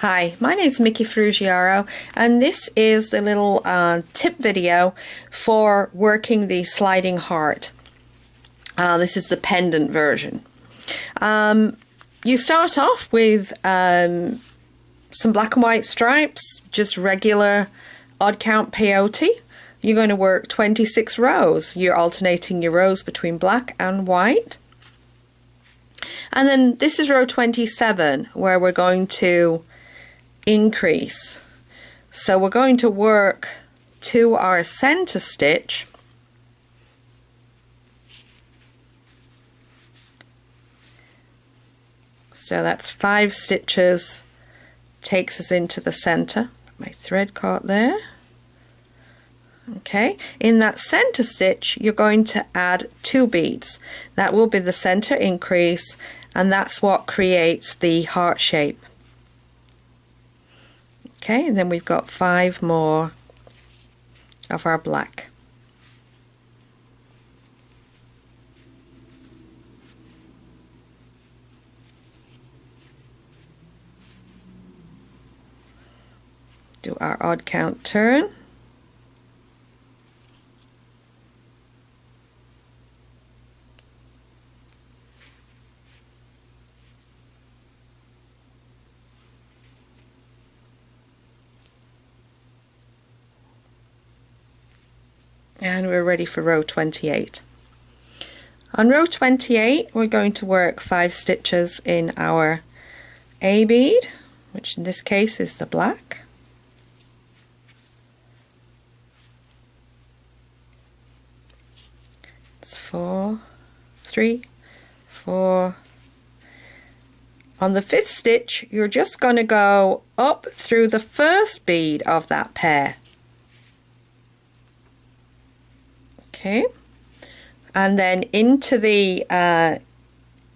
Hi, my name is Mickey Frugiaro, and this is the little tip video for working the sliding heart. This is the pendant version. You start off with some black and white stripes, just regular odd count peyote. You're going to work 26 rows. You're alternating your rows between black and white. And then this is row 27, where we're going to increase. So we're going to work to our center stitch, so that's 5 stitches, takes us into the center. My thread caught there. Okay, in that center stitch you're going to add 2 beads. That will be the center increase, and that's what creates the heart shape. Okay, and then we've got 5 more of our black. Do our odd count turn. And we're ready for row 28. On row 28 we're going to work 5 stitches in our A bead, which in this case is the black. It's 4, 3, 4. On the 5th stitch you're just going to go up through the first bead of that pair. Okay, and then into the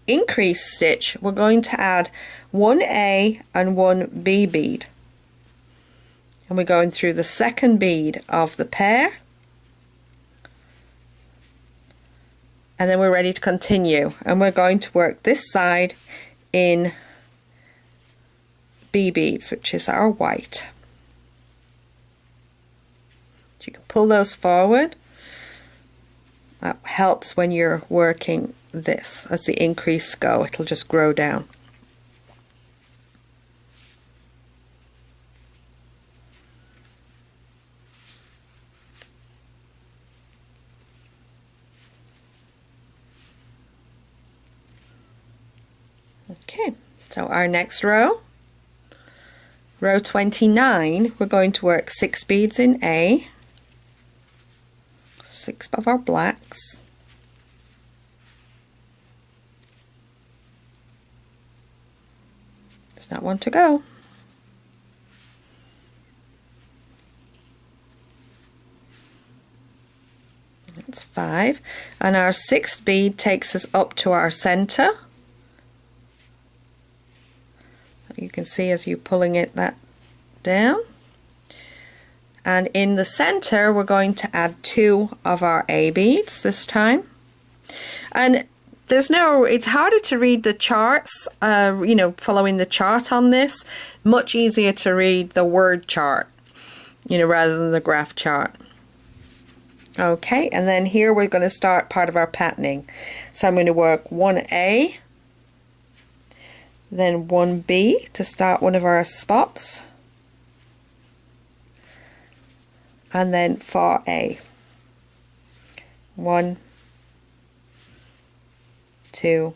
increase stitch we're going to add 1 A and 1 B bead, and we're going through the 2nd bead of the pair, and then we're ready to continue, and we're going to work this side in B beads, which is our white. So you can pull those forward. That helps when you're working this. As the increase go, it'll just grow down. Okay, so our next row, row 29, we're going to work 6 beads in A, 6 of our blacks, there's not one to go, that's 5, and our 6th bead takes us up to our center. You can see as you're pulling that down. And in the center we're going to add 2 of our A beads this time. And it's harder to read the charts, following the chart on this. Much easier to read the word chart, rather than the graph chart. Okay, and then here we're going to start part of our patterning. So I'm going to work 1 A, then 1 B to start one of our spots, and then 4A. 1, 2,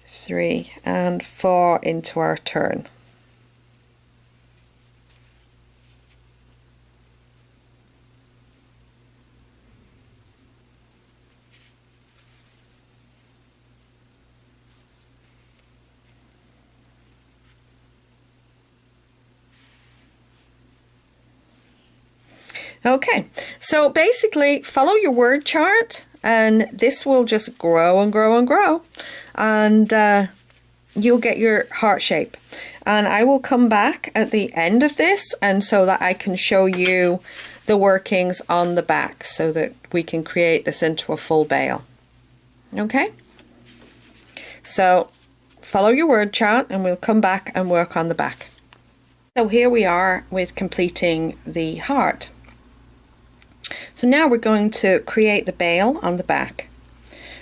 3, and 4 into our turn. Okay, so basically follow your word chart, and this will just grow and grow and grow, and you'll get your heart shape. And I will come back at the end of this, and so that I can show you the workings on the back so that we can create this into a full bale. Okay, so follow your word chart and we'll come back and work on the back. So here we are with completing the heart. So now we're going to create the bail on the back.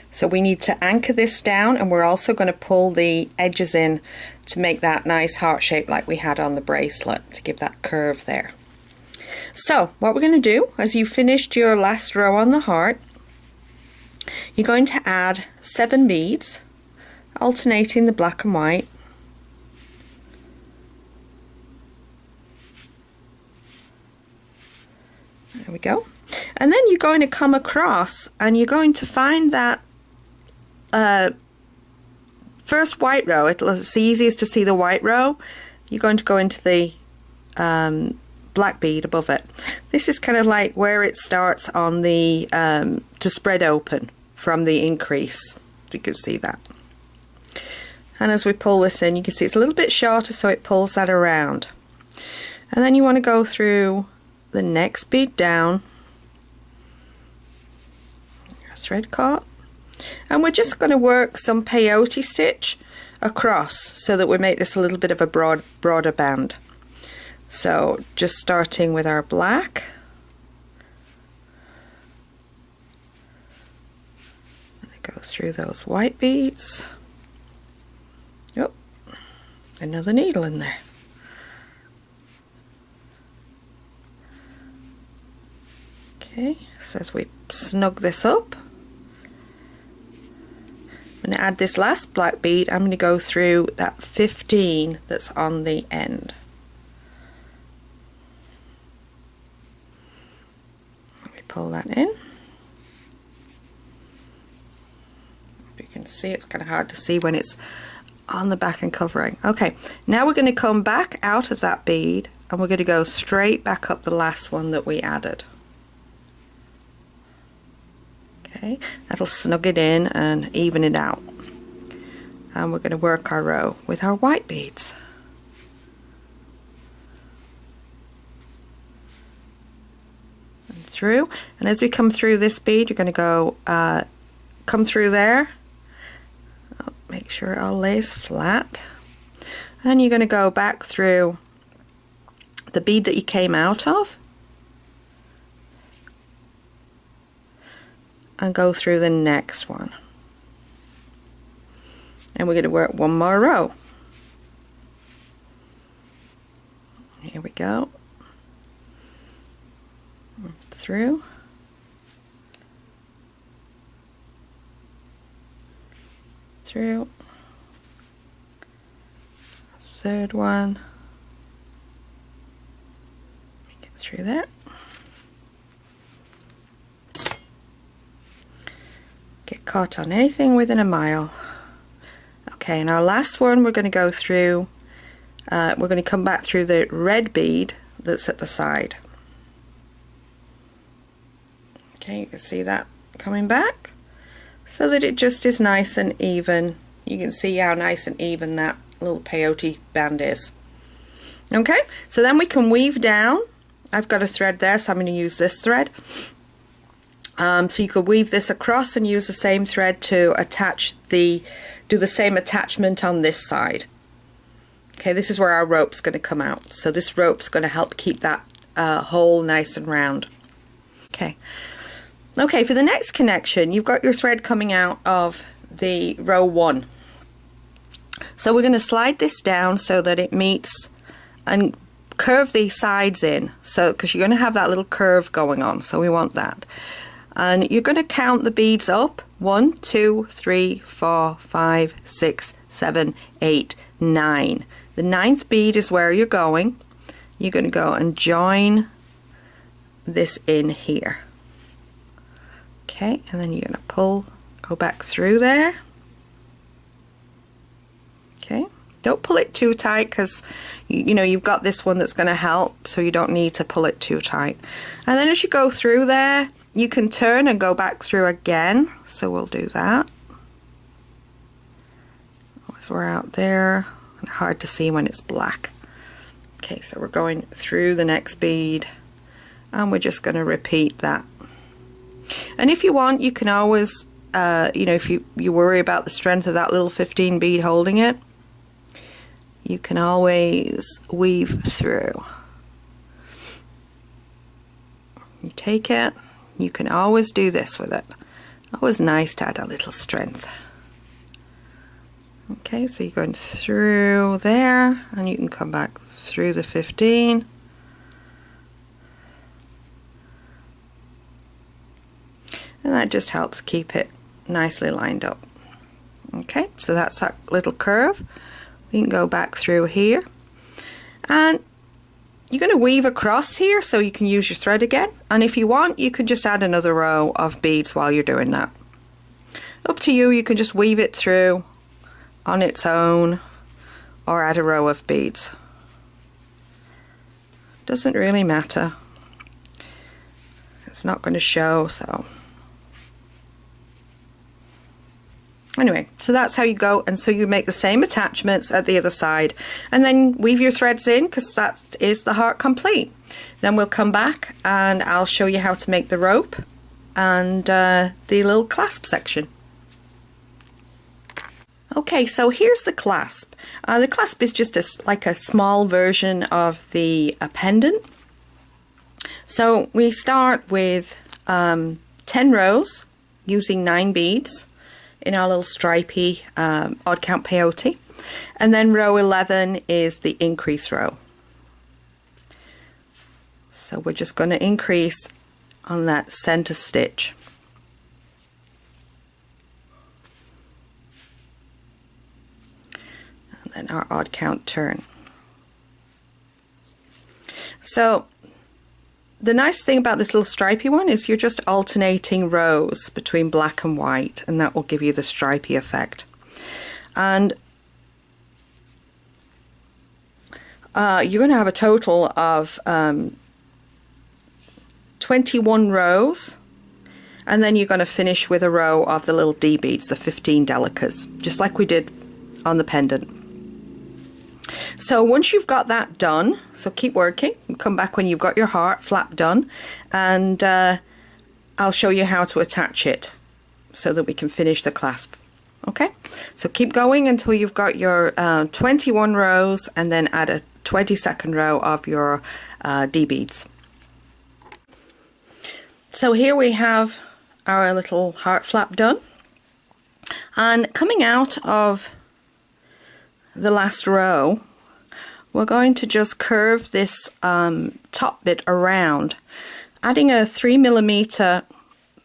So we need to anchor this down, and we're also going to pull the edges in to make that nice heart shape like we had on the bracelet, to give that curve there. So what we're going to do, as you finished your last row on the heart, you're going to add 7 beads, alternating the black and white. There we go. And then you're going to come across and you're going to find that first white row. It's the easiest to see the white row. You're going to go into the black bead above it. This is kind of like where it starts on the to spread open from the increase. You can see that. And as we pull this in, you can see it's a little bit shorter, so it pulls that around. And then you want to go through the next bead down, thread caught, and we're just going to work some peyote stitch across so that we make this a little bit of a broader band. So just starting with our black, go through those white beads. Oh, another needle in there. Okay, so as we snug this up, I'm going to add this last black bead. I'm going to go through that 15 that's on the end. Let me pull that in. You can see it's kind of hard to see when it's on the back and covering. Okay, now we're going to come back out of that bead and we're going to go straight back up the last one that we added. Okay, that'll snug it in and even it out. And we're going to work our row with our white beads. And through, and as we come through this bead, you're going to go come through there. Make sure it all lays flat, and you're going to go back through the bead that you came out of and go through the next one, and we're going to work one more row. Here we go, through, through, third one, get through there, get caught on anything within a mile. Okay, and our last one we're going to go through, we're going to come back through the red bead that's at the side. Okay, you can see that coming back so that it just is nice and even. You can see how nice and even that little peyote band is. Okay, so then we can weave down. I've got a thread there, so I'm going to use this thread. So you could weave this across and use the same thread to attach do the same attachment on this side. Okay, this is where our rope's going to come out. So this rope's going to help keep that hole nice and round. Okay. Okay, for the next connection, you've got your thread coming out of the row 1. So we're going to slide this down so that it meets and curve the sides in, so because you're going to have that little curve going on, so we want that. And you're going to count the beads up. 1, 2, 3, 4, 5, 6, 7, 8, 9. The 9th bead is where you're going. You're going to go and join this in here. Okay, and then you're going to go back through there. Okay, don't pull it too tight because you know you've got this one that's going to help, so you don't need to pull it too tight. And then as you go through there, you can turn and go back through again, so we'll do that. As we're out there, hard to see when it's black. Okay, so we're going through the next bead and we're just going to repeat that. And if you want, you can always you know, if you worry about the strength of that little 15 bead holding it, you can always weave through. You take it, you can always do this with it. Always nice to add a little strength. Okay, so you're going through there, and you can come back through the 15. And that just helps keep it nicely lined up. Okay, so that's that little curve. We can go back through here. And you're going to weave across here so you can use your thread again. And if you want, you can just add another row of beads while you're doing that. Up to you, you can just weave it through on its own or add a row of beads. Doesn't really matter. It's not going to show, so. Anyway, so that's how you go, and so you make the same attachments at the other side, and then weave your threads in, because that is the heart complete. Then we'll come back and I'll show you how to make the rope and the little clasp section. Okay, so here's the clasp. The clasp is just like a small version of the pendant. So we start with 10 rows using 9 beads in our little stripy odd count peyote, and then row 11 is the increase row. So we're just going to increase on that center stitch. And our odd count turn. So the nice thing about this little stripy one is you're just alternating rows between black and white, and that will give you the stripy effect. And you're going to have a total of 21 rows, and then you're going to finish with a row of the little D beads, the 15 delicas, just like we did on the pendant. So once you've got that done, so keep working, come back when you've got your heart flap done, and I'll show you how to attach it so that we can finish the clasp. Okay, so keep going until you've got your 21 rows, and then add a 22nd row of your D beads. So here we have our little heart flap done, and coming out of the last row, we're going to just curve this top bit around, adding a 3mm,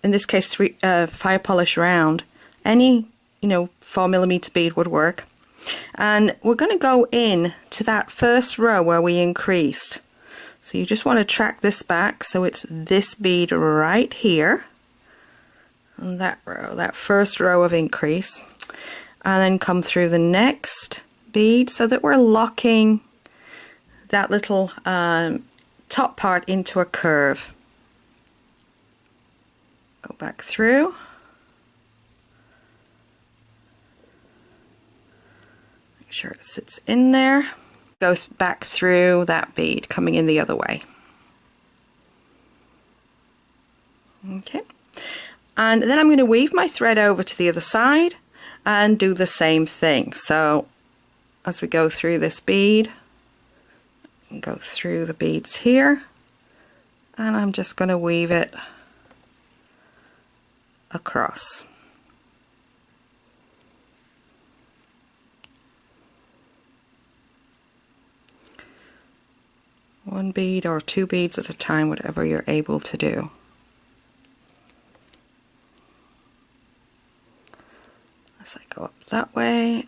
in this case fire polish round. Any 4mm bead would work, and we're going to go in to that first row where we increased. So you just want to track this back so it's this bead right here, and that row, that first row of increase, and then come through the next bead so that we're locking that little top part into a curve. Go back through. Make sure it sits in there. Go back through that bead coming in the other way. Okay. And then I'm going to weave my thread over to the other side and do the same thing. So as we go through this bead, go through the beads here, and I'm just going to weave it across. One bead or 2 beads at a time, whatever you're able to do. As I go up that way,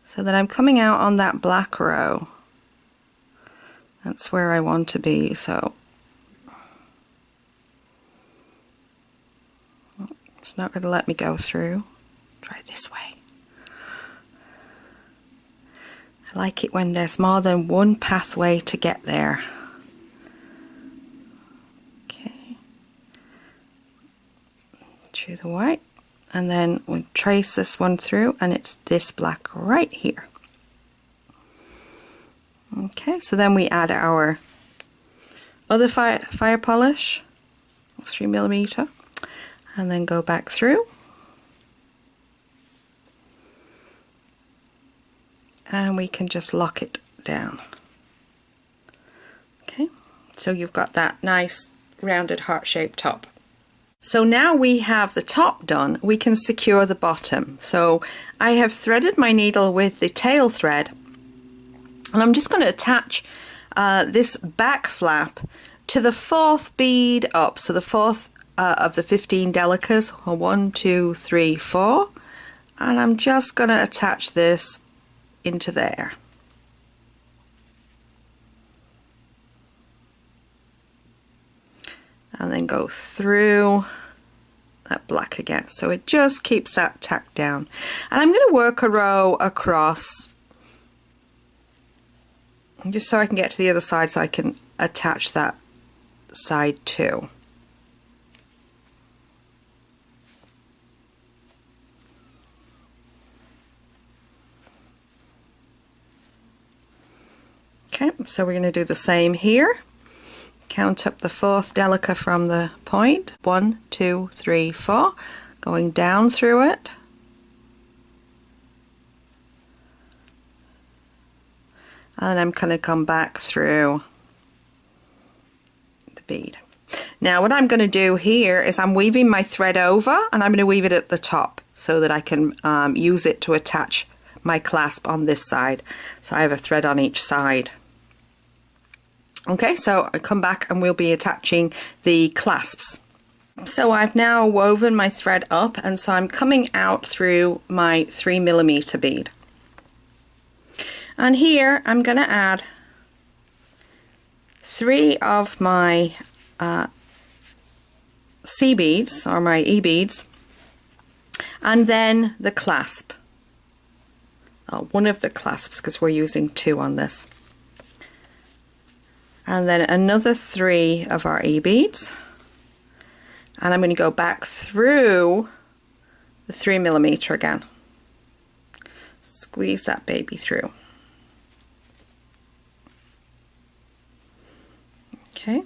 so that I'm coming out on that black row. That's where I want to be. So it's not going to let me go through. Try this way. I like it when there's more than one pathway to get there. Okay. Through the white. And then we trace this one through, and it's this black right here. Okay, so then we add our other fire polish, 3mm, and then go back through. And we can just lock it down. Okay, so you've got that nice rounded heart-shaped top. So now we have the top done, we can secure the bottom. So I have threaded my needle with the tail thread, and I'm just going to attach this back flap to the 4th bead up. So the 4th of the 15 delicas, 1, 2, 3, 4, and I'm just going to attach this into there. And then go through that black again. So it just keeps that tacked down. And I'm going to work a row across just so I can get to the other side so I can attach that side too. Okay, so we're going to do the same here. Count up the 4th delica from the point. 1, 2, 3, 4. Going down through it. And then I'm going to come back through the bead. Now what I'm going to do here is I'm weaving my thread over, and I'm going to weave it at the top so that I can use it to attach my clasp on this side. So I have a thread on each side. Okay, so I come back and we'll be attaching the clasps. So I've now woven my thread up, and so I'm coming out through my 3mm bead. And here I'm going to add 3 of my C beads, or my E beads, and then the clasp. One of the clasps, because we're using 2 on this. And then another 3 of our E beads, and I'm going to go back through the 3mm again. Squeeze that baby through. Okay,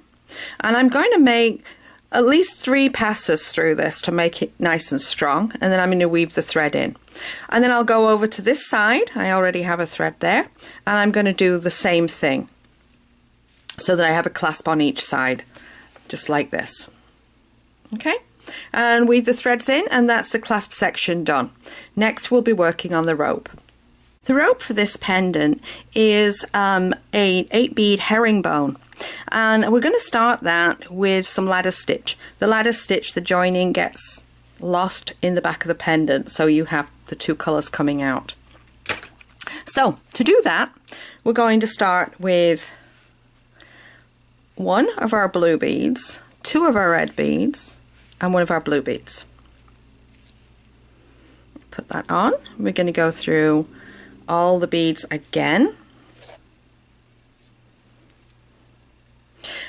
and I'm going to make at least 3 passes through this to make it nice and strong, and then I'm going to weave the thread in. And then I'll go over to this side. I already have a thread there, and I'm going to do the same thing, so that I have a clasp on each side, just like this. Okay, and weave the threads in, and that's the clasp section done. Next we'll be working on the rope. The rope for this pendant is a 8-bead herringbone, and we're going to start that with some ladder stitch. The ladder stitch, the joining gets lost in the back of the pendant, so you have the 2 colours coming out. So to do that, we're going to start with 1 of our blue beads, 2 of our red beads, and 1 of our blue beads. Put that on. We're going to go through all the beads again.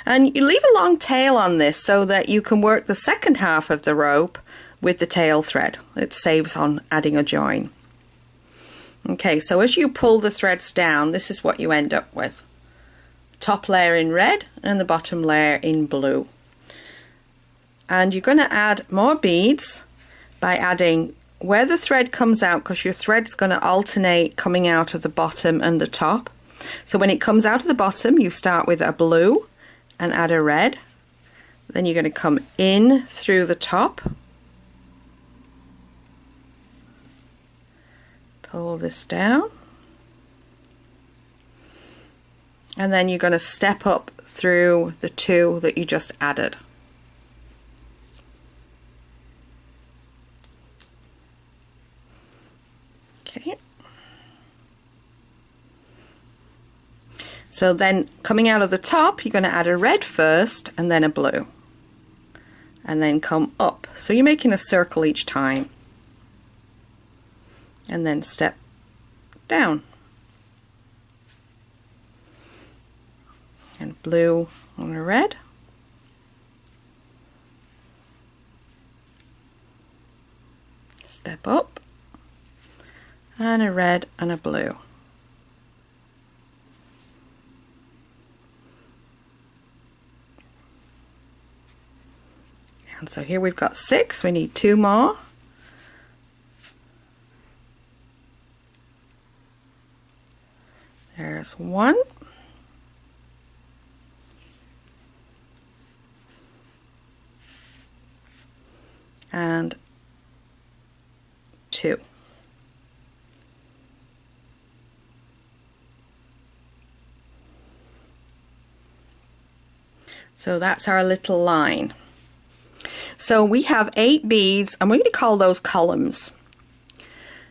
And you leave a long tail on this so that you can work the second half of the rope with the tail thread. It saves on adding a join. Okay, so as you pull the threads down, this is what you end up with. Top layer in red and the bottom layer in blue. And you're going to add more beads by adding where the thread comes out, because your thread's going to alternate coming out of the bottom and the top. So when it comes out of the bottom, you start with a blue and add a red. Then you're going to come in through the top, pull this down, and then you're going to step up through the 2 that you just added. Okay. So then coming out of the top, you're going to add a red first and then a blue. And then come up. So you're making a circle each time. And then step down. And blue on a red. Step up. And a red and a blue. And so here we've got 6, we need 2 more. There's 1. And 2. So that's our little line. So we have 8 beads, and we're going to call those columns.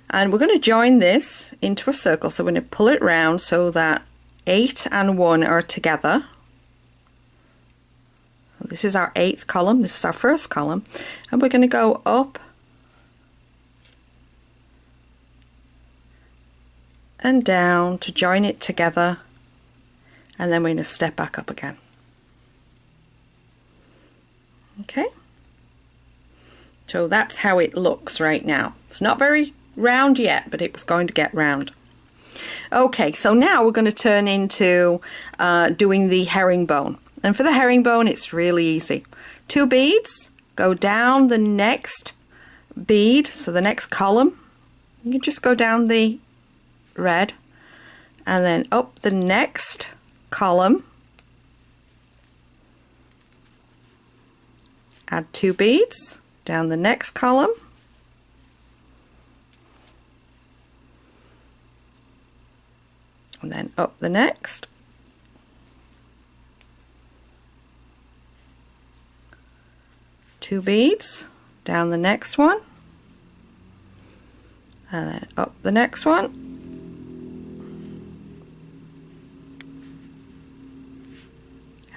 And we're going to join this into a circle. So we're going to pull it round so that 8 and 1 are together. This is our 8th column, this is our first column, and we're going to go up and down to join it together, and then we're going to step back up again. Okay, so that's how it looks right now. It's not very round yet, but it was going to get round. Okay, so now we're going to turn into doing the herringbone. And for the herringbone, it's really easy. 2 beads, go down the next bead, so the next column. You can just go down the red, and then up the next column. Add 2 beads, down the next column. And then up the next. Two beads, down the next one, and then up the next one,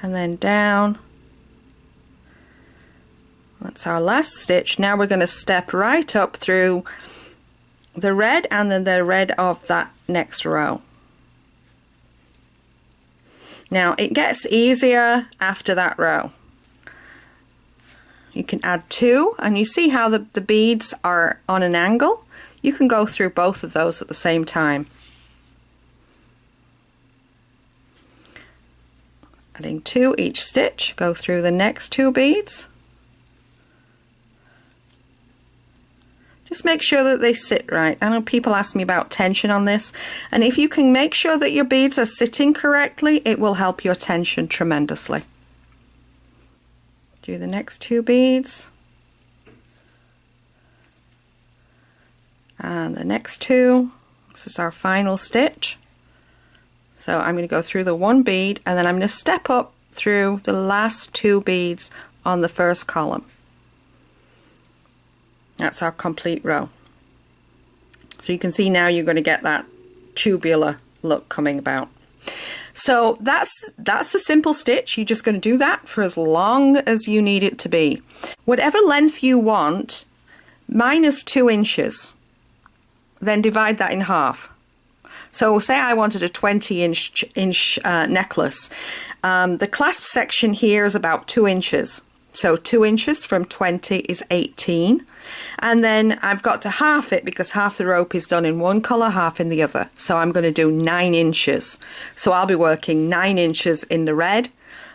and then down. That's our last stitch. Now we're going to step right up through the red and then the red of that next row. Now it gets easier after that row. You can add 2, and you see how the beads are on an angle. You can go through both of those at the same time. Adding 2 each stitch, go through the next 2 beads. Just make sure that they sit right. I know people ask me about tension on this, and if you can make sure that your beads are sitting correctly, it will help your tension tremendously. Do the next 2 beads, and the next 2. This is our final stitch. So I'm going to go through the 1 bead, and then I'm going to step up through the last 2 beads on the first column. That's our complete row. So you can see now you're going to get that tubular look coming about. So that's a simple stitch. You're just going to do that for as long as you need it to be. Whatever length you want, minus 2 inches, then divide that in half. So say I wanted a 20-inch necklace. The clasp section here is about 2 inches. So 2 inches from 20 is 18. And then I've got to half it because half the rope is done in one colour, half in the other. So I'm going to do 9 inches. So I'll be working 9 inches in the red,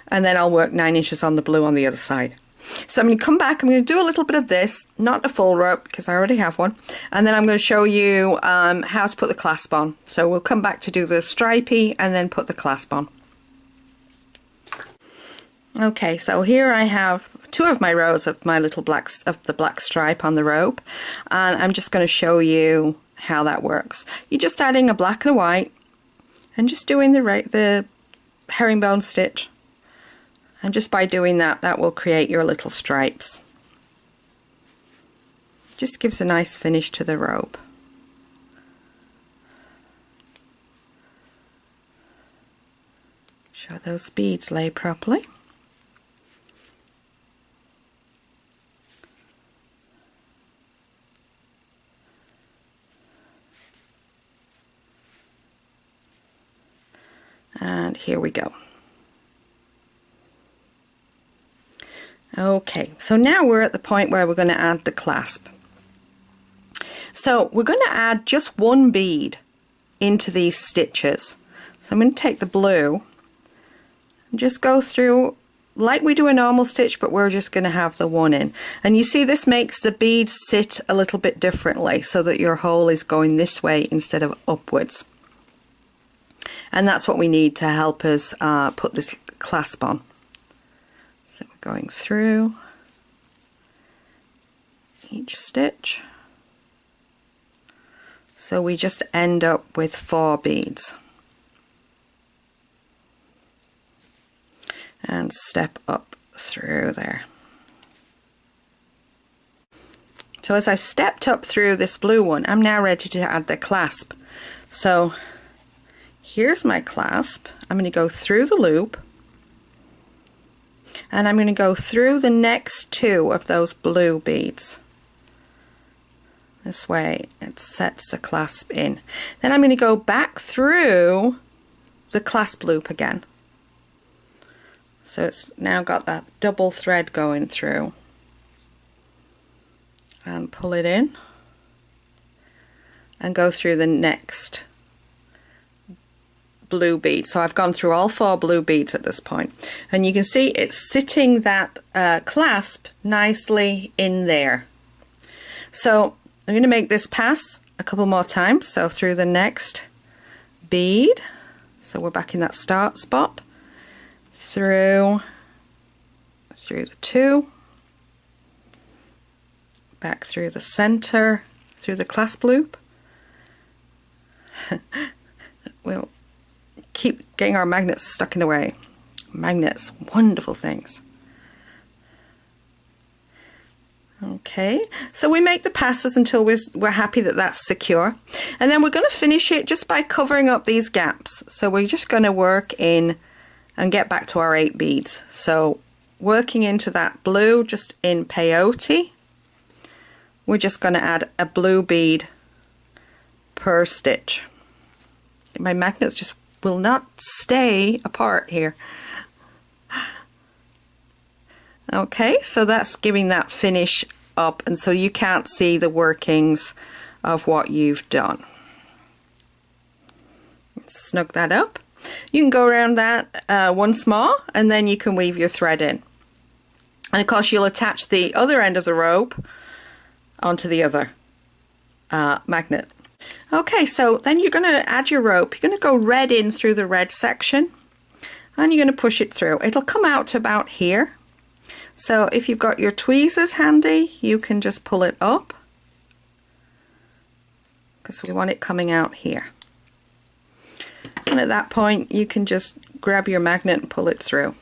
and then I'll work 9 inches on the blue on the other side. So I'm going to come back, I'm going to do a little bit of this, not a full rope because I already have one, and then I'm going to show you how to put the clasp on. So we'll come back to do the stripey and then put the clasp on. Okay, so here I have 2 of my rows of my little black stripe on the rope, and I'm just going to show you how that works. You're just adding a black and a white and just doing the herringbone stitch, and just by doing that, that will create your little stripes. Just gives a nice finish to the robe. Show those beads lay properly. And here we go. Okay, so now we're at the point where we're going to add the clasp. So we're going to add just 1 bead into these stitches. So I'm going to take the blue and just go through like we do a normal stitch, but we're just going to have the one in. And you see this makes the beads sit a little bit differently so that your hole is going this way instead of upwards. And that's what we need to help us put this clasp on. So we're going through each stitch. So we just end up with 4 beads. And step up through there. So as I've stepped up through this blue one, I'm now ready to add the clasp. So here's my clasp. I'm going to go through the loop, and I'm going to go through the next 2 of those blue beads. This way it sets the clasp in. Then I'm going to go back through the clasp loop again. So it's now got that double thread going through. And pull it in. And go through the next blue bead. So I've gone through all 4 blue beads at this point. And you can see it's sitting that clasp nicely in there. So I'm going to make this pass a couple more times. So through the next bead. So we're back in that start spot. Through the 2, back through the center, through the clasp loop. We'll keep getting our magnets stuck in the way. Magnets, wonderful things. Okay, so we make the passes until we're happy that that's secure, and then we're going to finish it just by covering up these gaps. So we're just going to work in and get back to our 8 beads. So working into that blue, just in peyote, we're just going to add a blue bead per stitch. My magnets just will not stay apart here. Okay, so that's giving that finish up, and so you can't see the workings of what you've done. Snug that up. You can go around that once more, and then you can weave your thread in. And of course you'll attach the other end of the rope onto the other magnet. Okay, so then you're going to add your rope. You're going to go red in through the red section, and you're going to push it through. It'll come out to about here. So if you've got your tweezers handy, you can just pull it up, because we want it coming out here. And at that point you can just grab your magnet and pull it through.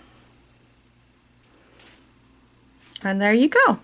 And there you go.